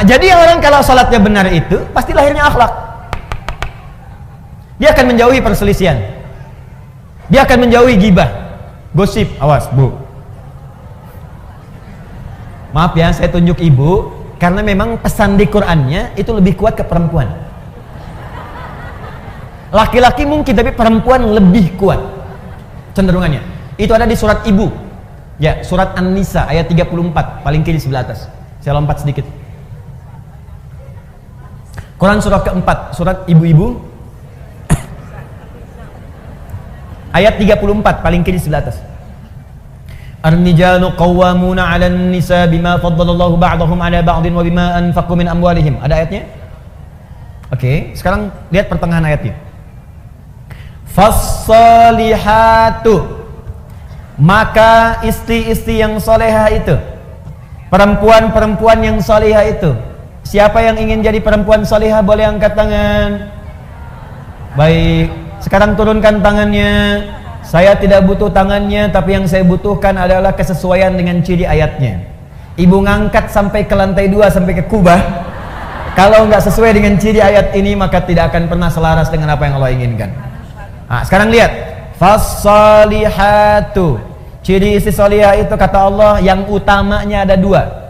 Jadi orang kalau salatnya benar itu pasti lahirnya akhlak. Dia akan menjauhi perselisihan. Dia akan menjauhi gibah, gosip. Awas, Bu. Maaf ya, saya tunjuk ibu karena memang pesan di Qur'annya itu lebih kuat ke perempuan. Laki-laki mungkin, tapi perempuan lebih kuat cenderungannya. Itu ada di surat ibu. Ya, surat An-Nisa ayat 34, paling kiri sebelah atas. Saya lompat sedikit. Quran surah keempat, surat ibu-ibu ayat 34, paling kiri sebelah atas. Ar-rijalu qawwamuna 'alan nisa bima faddalallahu ba'dahum 'ala ba'din wa bima anfaqu min amwalihim. Ada ayatnya? Oke, sekarang lihat pertengahan ayatnya. Fas-salihatu, maka istri-istri yang salehah itu, perempuan-perempuan yang salehah itu. Siapa yang ingin jadi perempuan salehah boleh angkat tangan. Baik, sekarang turunkan tangannya. Saya tidak butuh tangannya, tapi yang saya butuhkan adalah kesesuaian dengan ciri ayatnya. Ibu ngangkat sampai ke lantai 2, sampai ke kubah. Kalau nggak sesuai dengan ciri ayat ini, maka tidak akan pernah selaras dengan apa yang Allah inginkan. Nah, sekarang lihat. Fas-salihatu, ciri istri salihah itu kata Allah yang utamanya ada 2.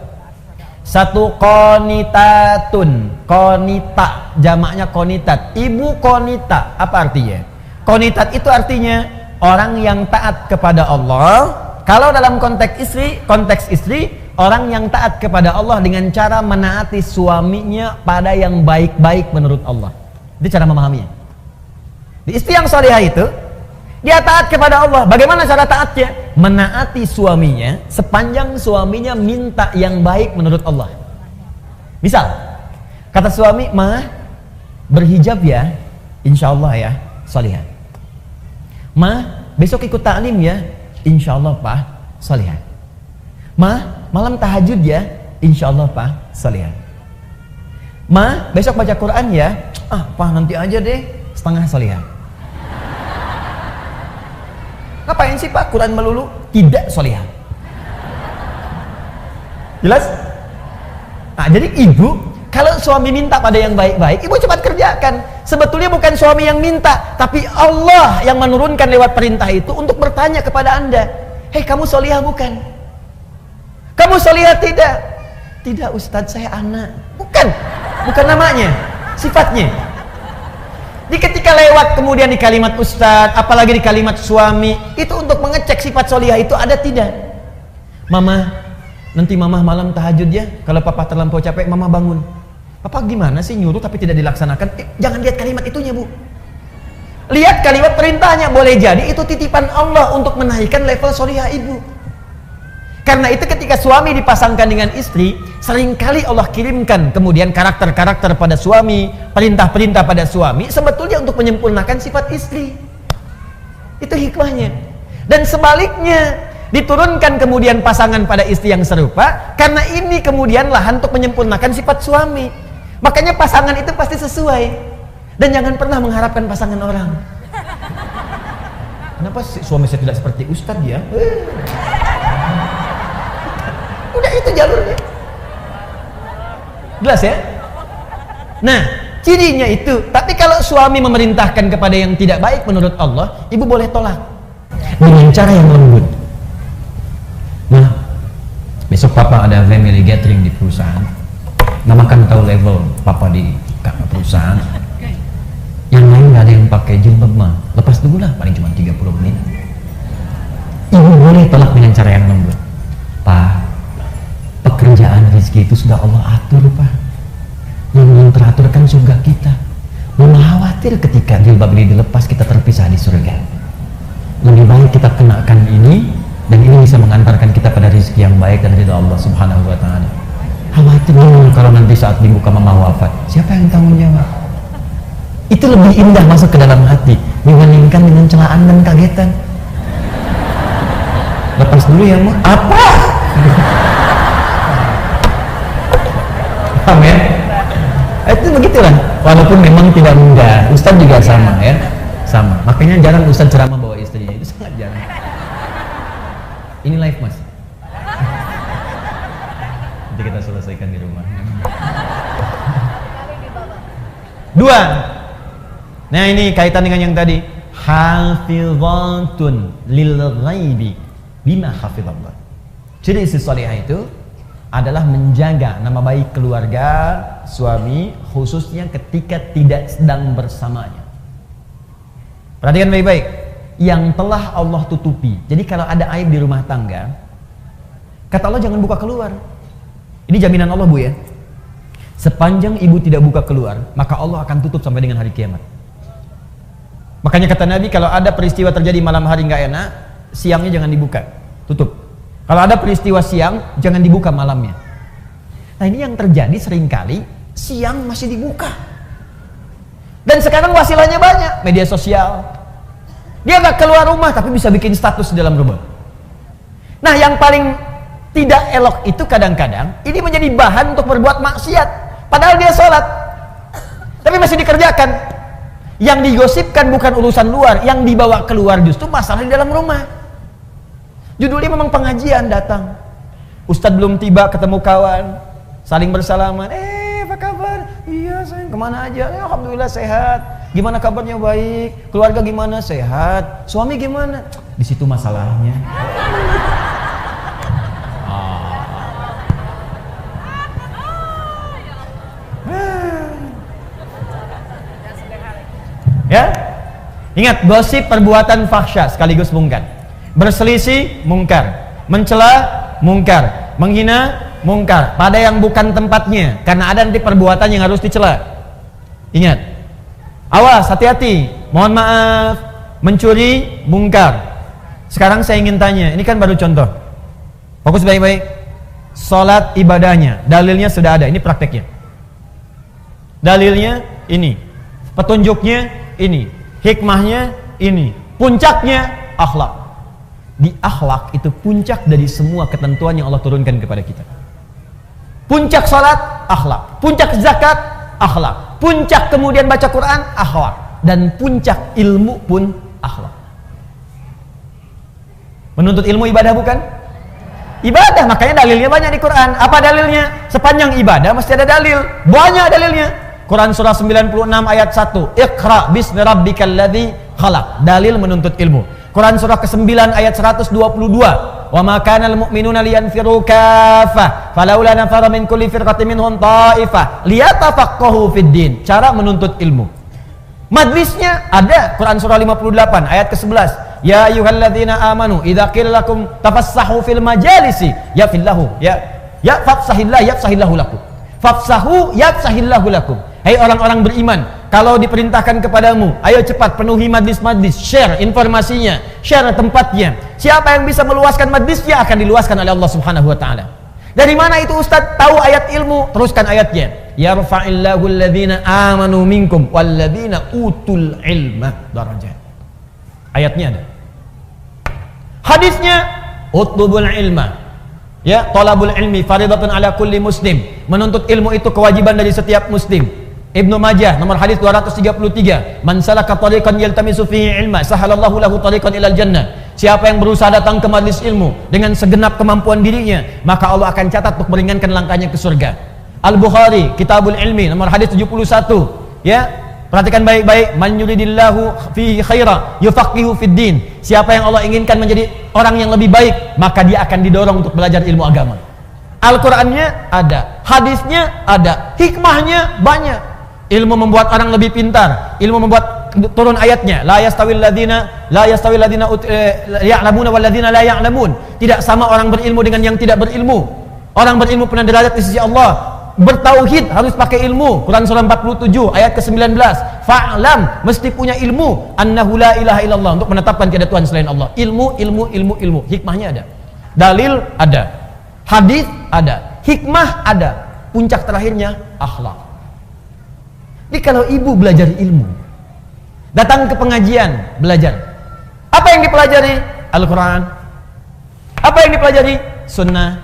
Satu, qanitatun. Qanita, jamaknya qanitat. Ibu qanita, apa artinya? Qanitat itu artinya orang yang taat kepada Allah. Kalau dalam konteks istri, orang yang taat kepada Allah dengan cara menaati suaminya pada yang baik-baik menurut Allah. Itu cara memahaminya. Di istri yang salihah itu, dia taat kepada Allah. Bagaimana cara taatnya? Menaati suaminya sepanjang suaminya minta yang baik menurut Allah. Misal, kata suami, "Ma, berhijab ya, insya Allah ya, salihah. Ma, besok ikut taklim ya, insya Allah Pak, salihah. Ma, malam tahajud ya, insya Allah Pak, salihah. Ma, besok baca Quran ya, Pak nanti aja deh, setengah salihah." Ngapain sih Pak Quran melulu? Tidak salihah. Jelas? Jadi ibu, kalau suami minta pada yang baik-baik, ibu cepat kerjakan. Sebetulnya bukan suami yang minta, tapi Allah yang menurunkan lewat perintah itu untuk bertanya kepada Anda, "Hei, kamu salihah bukan? Kamu salihah tidak?" "Tidak Ustadz, saya anak." Bukan namanya, sifatnya. Di ketika lewat kemudian di kalimat Ustadz, apalagi di kalimat suami, itu untuk mengecek sifat salihah itu ada tidak. "Mama, nanti mama malam tahajud ya, kalau papa terlampau capek mama bangun." Papa gimana sih nyuruh tapi tidak dilaksanakan? Jangan lihat kalimat itunya, Bu. Lihat kalimat perintahnya. Boleh jadi itu titipan Allah untuk menaikkan level salihah ibu. Karena itu ketika suami dipasangkan dengan istri, seringkali Allah kirimkan kemudian karakter-karakter pada suami, perintah-perintah pada suami, sebetulnya untuk menyempurnakan sifat istri. Itu hikmahnya. Dan sebaliknya, diturunkan kemudian pasangan pada istri yang serupa, karena ini kemudian lahan untuk menyempurnakan sifat suami. Makanya pasangan itu pasti sesuai. Dan jangan pernah mengharapkan pasangan orang. Kenapa suami saya tidak seperti Ustadz ya? Udah itu jalurnya. Jelas ya? Nah, cirinya itu. Tapi kalau suami memerintahkan kepada yang tidak baik menurut Allah, ibu boleh tolak dengan cara yang lembut. Nah, besok papa ada family gathering di perusahaan. Mama kan tahu level papa di perusahaan. Yang lain gak ada yang pakai jilbab, mah lepas dulu lah, paling cuma 30 menit. Ibu boleh tolak dengan cara yang lembut. Pak, pekerjaan rezeki itu sudah Allah atur, Pak. Yang belum teratur kan surga kita. Mama khawatir ketika jilbab ini dilepas kita terpisah di surga. Lebih baik kita kenakan ini, dan ini bisa mengantarkan kita pada rezeki yang baik dan ridha Allah Subhanahu wa Ta'ala. Khawatir kalau nanti saat di muka mama wafat, siapa yang tanggung jawab? Itu lebih indah masuk ke dalam hati dibandingkan dengan celaan dan kagetan. Lepas dulu ya, Ma. Apa? Paham ya? Itu begitulah. Walaupun memang tidak mudah. Ustadz juga sama ya. Sama. Makanya jarang Ustadz ceramah bawa istrinya. Itu sangat jarang. Ini live, Mas. Nanti kita selesaikan di rumah. Dua. Nah ini kaitan dengan yang tadi. Hafizatun lil ghaibi bima hafizallah. Jadi istri salihah itu adalah menjaga nama baik keluarga, suami, khususnya ketika tidak sedang bersamanya. Perhatikan baik-baik, yang telah Allah tutupi. Jadi kalau ada aib di rumah tangga, kata Allah jangan buka keluar. Ini jaminan Allah, Bu, ya. Sepanjang ibu tidak buka keluar, maka Allah akan tutup sampai dengan hari kiamat. Makanya kata Nabi, kalau ada peristiwa terjadi malam hari nggak enak, siangnya jangan dibuka, tutup. Kalau ada peristiwa siang, jangan dibuka malamnya. Nah ini yang terjadi seringkali, siang masih dibuka. Dan sekarang wasilahnya banyak, media sosial. Dia nggak keluar rumah, tapi bisa bikin status di dalam rumah. Nah yang paling tidak elok itu kadang-kadang, ini menjadi bahan untuk berbuat maksiat. Padahal dia sholat, tapi masih dikerjakan. Yang digosipkan bukan urusan luar, yang dibawa keluar justru masalah di dalam rumah. Judulnya memang pengajian, datang Ustadz belum tiba, ketemu kawan, saling bersalaman, apa kabar? Iya sayang, kemana aja? Alhamdulillah sehat. Gimana kabarnya? Baik. Keluarga gimana? Sehat. Suami gimana? Di situ masalahnya. Ya, ingat, gosip perbuatan fahsya sekaligus mungkar. Berselisih mungkar, mencela mungkar, menghina mungkar pada yang bukan tempatnya, karena ada nanti perbuatan yang harus dicela. Ingat, awas, hati-hati, mohon maaf, mencuri mungkar. Sekarang saya ingin tanya, ini kan baru contoh, fokus baik-baik. Sholat ibadahnya, dalilnya sudah ada, ini prakteknya. Dalilnya ini, petunjuknya ini, hikmahnya ini, puncaknya akhlak. Di akhlak itu puncak dari semua ketentuan yang Allah turunkan kepada kita. Puncak salat, akhlak. Puncak zakat, akhlak. Puncak kemudian baca Quran, akhlak. Dan puncak ilmu pun akhlak. Menuntut ilmu ibadah bukan? Ibadah, makanya dalilnya banyak di Quran. Apa dalilnya? Sepanjang ibadah mesti ada dalil. Banyak dalilnya. Quran surah 96 ayat 1. Iqra bismi rabbikal ladzi khalaq. Dalil menuntut ilmu. Quran surah ke-9 ayat 122. Wa ma kana al-mu'minuna liyanfiru kaffah falaula nafara min kulli firqatin minhum ta'ifah liyatafaqahu fid din. Cara menuntut ilmu. Majlisnya ada, Quran surah 58 ayat ke-11. Ya ayyuhalladzina amanu idza qila lakum tafassahu fil majalisi yafillahu ya fafsahillah yafsahillahu lakum. Fafsahu yafsahillahu lakum. Hai orang-orang beriman, kalau diperintahkan kepadamu, ayo cepat penuhi majlis-majlis, share informasinya, share tempatnya. Siapa yang bisa meluaskan majlisnya akan diluaskan oleh Allah Subhanahu wa taala. Dari mana itu Ustaz tahu ayat ilmu? Teruskan ayatnya. Yarfa'illahu alladhina amanu minkum walladhina utul ilma darajat. Ayatnya ada. Hadisnya utlubul ilma. Ya, talabul ilmi faridatun ala kulli muslim. Menuntut ilmu itu kewajiban dari setiap muslim. Ibnu Majah nomor hadis 233. Man salaka tariqan yaltamisu fihi ilma sahalallahu lahu tariqan ilal jannah. Siapa yang berusaha datang ke majelis ilmu dengan segenap kemampuan dirinya, maka Allah akan catat untuk meringankan langkahnya ke surga. Al-Bukhari Kitabul Ilmi nomor hadis 71. Ya, perhatikan baik-baik. Man yuridillahu fihi khaira yufaqihu fid din. Siapa yang Allah inginkan menjadi orang yang lebih baik, maka dia akan didorong untuk belajar ilmu agama. Al-Qur'annya ada, hadisnya ada, hikmahnya banyak. Ilmu membuat orang lebih pintar, ilmu membuat turun ayatnya la yastawil ladzina ya'lamuna wal ladzina la ya'lamun. Tidak sama orang berilmu dengan yang tidak berilmu. Orang berilmu punya derajat di sisi Allah. Bertauhid harus pakai ilmu. Quran surah 47 ayat ke-19. Fa'lam, mesti punya ilmu annahu la ilaha illallah, untuk menetapkan tiada Tuhan selain Allah. Ilmu. Hikmahnya ada. Dalil ada. Hadis ada. Hikmah ada. Puncak terakhirnya akhlak. Jadi kalau ibu belajar ilmu, datang ke pengajian, belajar. Apa yang dipelajari? Al-Quran. Apa yang dipelajari? Sunnah.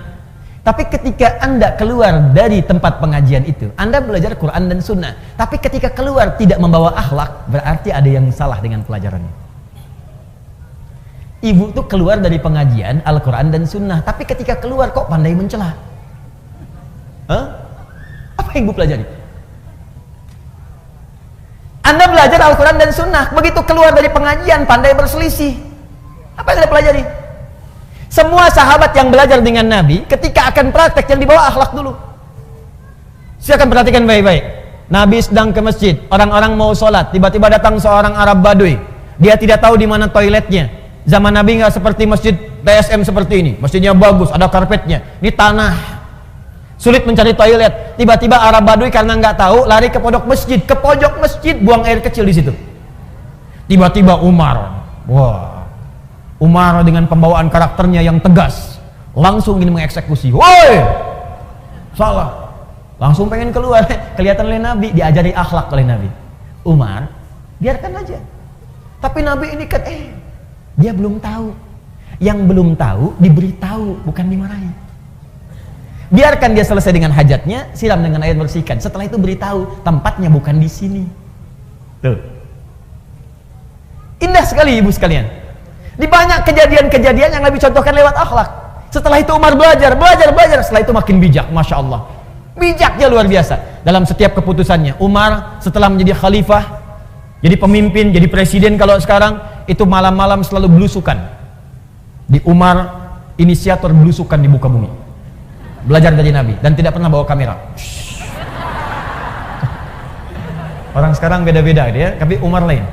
Tapi ketika Anda keluar dari tempat pengajian itu, Anda belajar Quran dan Sunnah. Tapi ketika keluar tidak membawa akhlak, berarti ada yang salah dengan pelajarannya. Ibu tuh keluar dari pengajian Al-Quran dan Sunnah, tapi ketika keluar kok pandai mencela. Apa yang ibu pelajari? Anda belajar Al-Quran dan Sunnah, begitu keluar dari pengajian pandai berselisih. Apa yang Anda pelajari? Semua sahabat yang belajar dengan Nabi, ketika akan praktek yang dibawa akhlak dulu. Silakan perhatikan baik-baik. Nabi sedang ke masjid, orang-orang mau sholat, tiba-tiba datang seorang Arab Baduy. Dia tidak tahu di mana toiletnya. Zaman Nabi nggak seperti masjid TSM seperti ini. Masjidnya bagus, ada karpetnya. Ini tanah, sulit mencari toilet. Tiba-tiba Arab Baduy karena nggak tahu, lari ke pojok masjid, buang air kecil di situ. Tiba-tiba Umar, Umar dengan pembawaan karakternya yang tegas, langsung ingin mengeksekusi. Woi, salah. Langsung pengen keluar, kelihatan oleh Nabi, diajari akhlak oleh Nabi. Umar, biarkan aja. Tapi Nabi ini kan, dia belum tahu. Yang belum tahu, diberitahu, bukan dimarahi. Biarkan dia selesai dengan hajatnya, siram dengan air bersihkan. Setelah itu beritahu, tempatnya bukan di sini. Tuh. Indah sekali ibu sekalian. Di banyak kejadian-kejadian yang Nabi contohkan lewat akhlak. Setelah itu Umar belajar. Setelah itu makin bijak, Masya Allah. Bijaknya luar biasa dalam setiap keputusannya. Umar setelah menjadi khalifah, jadi pemimpin, jadi presiden kalau sekarang, itu malam-malam selalu belusukan. Di Umar, inisiator belusukan di muka bumi. Belajar dari Nabi dan tidak pernah bawa kamera. Orang sekarang beda-beda dia, tapi Umar lain.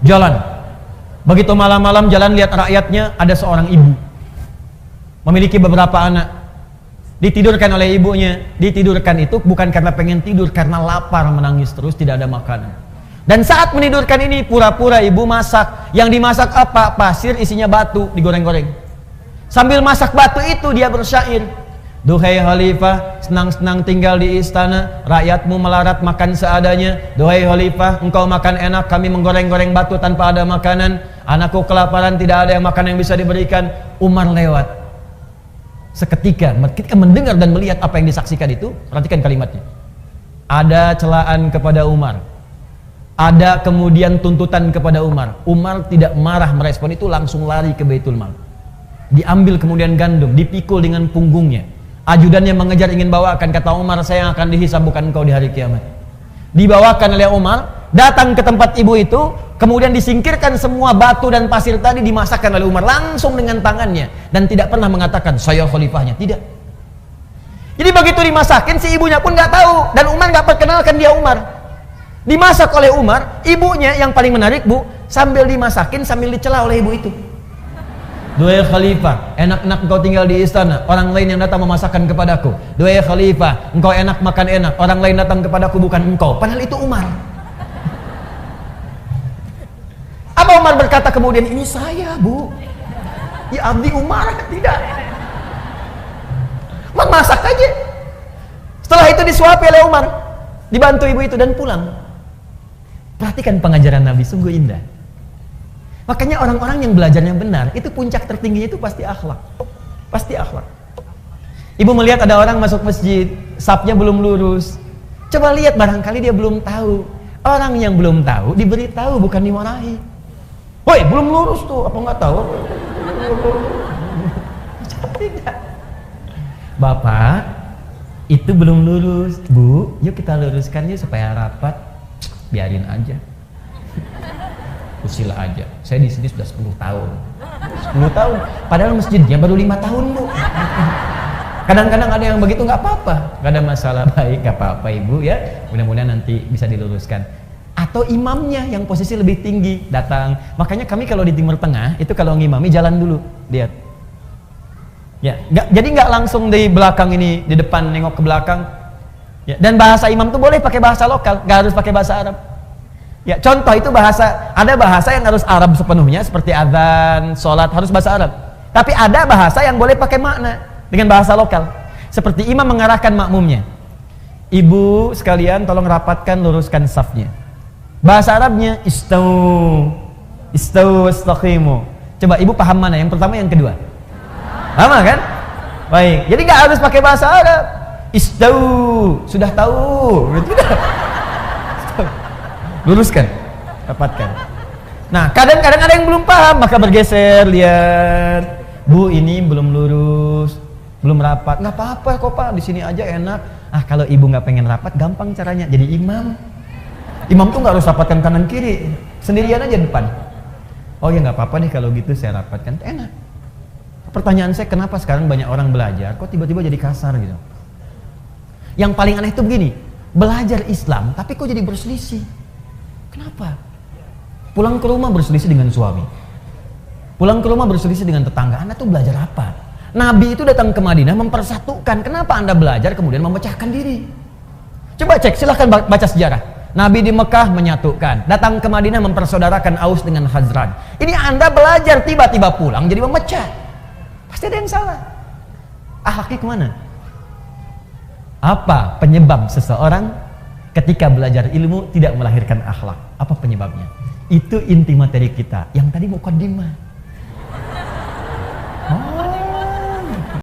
Jalan. Begitu malam-malam jalan, lihat rakyatnya, ada seorang ibu memiliki beberapa anak. Ditidurkan oleh ibunya. Ditidurkan itu bukan karena pengen tidur, karena lapar, menangis terus, tidak ada makanan. Dan saat menidurkan ini, pura-pura ibu masak. Yang dimasak apa? Pasir isinya batu, digoreng-goreng. Sambil masak batu itu dia bersyair. Duhai khalifah, senang-senang tinggal di istana, rakyatmu melarat makan seadanya. Duhai khalifah, engkau makan enak, kami menggoreng-goreng batu tanpa ada makanan. Anakku kelaparan, tidak ada yang makan yang bisa diberikan. Umar lewat. Seketika, ketika mendengar dan melihat apa yang disaksikan itu, perhatikan kalimatnya. Ada celaan kepada Umar. Ada kemudian tuntutan kepada Umar. Umar tidak marah merespon itu, langsung lari ke Baitul Mal. Diambil kemudian gandum, dipikul dengan punggungnya. Ajudannya mengejar ingin bawakan, kata Umar, saya akan dihisab bukan engkau di hari kiamat. Dibawakan oleh Umar, datang ke tempat ibu itu, kemudian disingkirkan semua batu dan pasir tadi, dimasakkan oleh Umar langsung dengan tangannya, dan tidak pernah mengatakan saya khalifahnya, tidak. Jadi begitu dimasakin, si ibunya pun nggak tahu, dan Umar nggak perkenalkan dia Umar. Dimasak oleh Umar, ibunya yang paling menarik bu, sambil dimasakin sambil dicela oleh ibu itu. Duhai khalifah, enak-enak engkau tinggal di istana, orang lain yang datang memasakkan kepadaku. Duhai khalifah, engkau enak makan enak, orang lain datang kepadaku bukan engkau. Padahal itu Umar. Apa Umar berkata kemudian, ini saya bu, ya abdi Umar? Tidak. Umar masak aja. Setelah itu disuapi oleh Umar, dibantu ibu itu dan pulang. Perhatikan pengajaran Nabi, sungguh indah. Makanya orang-orang yang belajarnya benar, itu puncak tertingginya itu pasti akhlak. Pasti akhlak. Ibu melihat ada orang masuk masjid, safnya belum lurus. Coba lihat, barangkali dia belum tahu. Orang yang belum tahu diberitahu, bukan dimarahi. Woi, belum lurus tuh, apa nggak tahu? Tidak. Bapak, itu belum lurus. Bu, yuk kita luruskan yuk supaya rapat. Biarin aja. Usil aja. Saya di sini sudah 10 tahun. 10 tahun. Padahal masjidnya baru 5 tahun, Bu. Kadang-kadang ada yang begitu, nggak apa-apa. Nggak ada masalah, baik, nggak apa-apa Ibu ya. Mudah-mudahan nanti bisa diluruskan. Atau imamnya yang posisi lebih tinggi datang. Makanya kami kalau di Timur Tengah itu kalau ngimami jalan dulu, lihat. Ya, jadi nggak langsung di belakang ini, di depan nengok ke belakang. Ya, dan bahasa imam tuh boleh pakai bahasa lokal, nggak harus pakai bahasa Arab. Ya, contoh itu bahasa, ada bahasa yang harus Arab sepenuhnya seperti azan, sholat harus bahasa Arab. Tapi ada bahasa yang boleh pakai makna dengan bahasa lokal. Seperti imam mengarahkan makmumnya. Ibu sekalian tolong rapatkan, luruskan safnya. Bahasa Arabnya istau, istaqimu. Coba ibu paham mana? Yang pertama, yang kedua? Sama kan? Baik. Jadi nggak harus pakai bahasa Arab. Istau, sudah tahu. Tidak. Luruskan, rapatkan. Nah, kadang-kadang ada yang belum paham, maka bergeser, lihat. Bu, ini belum lurus. Belum rapat, nggak apa-apa kok Pak, di sini aja enak. Ah, kalau ibu nggak pengen rapat, gampang caranya, jadi imam. Imam tuh nggak harus rapatkan kanan kiri, sendirian aja depan. Oh ya nggak apa-apa nih kalau gitu saya rapatkan, enak. Pertanyaan saya, kenapa sekarang banyak orang belajar, kok tiba-tiba jadi kasar gitu? Yang paling aneh itu begini, belajar Islam, tapi kok jadi berselisih? Kenapa? Pulang ke rumah berselisih dengan suami, pulang ke rumah berselisih dengan tetangga. Anda tuh belajar apa? Nabi itu datang ke Madinah mempersatukan. Kenapa Anda belajar kemudian memecahkan diri? Coba cek, silahkan baca sejarah. Nabi di Mekah menyatukan, datang ke Madinah mempersaudarakan Aus dengan Khazraj. Ini Anda belajar, tiba-tiba pulang jadi memecah. Pasti ada yang salah. Akhlaknya kemana? Apa penyebab seseorang ketika belajar ilmu tidak melahirkan akhlak? Apa penyebabnya? Itu inti materi kita yang tadi mukaddimah.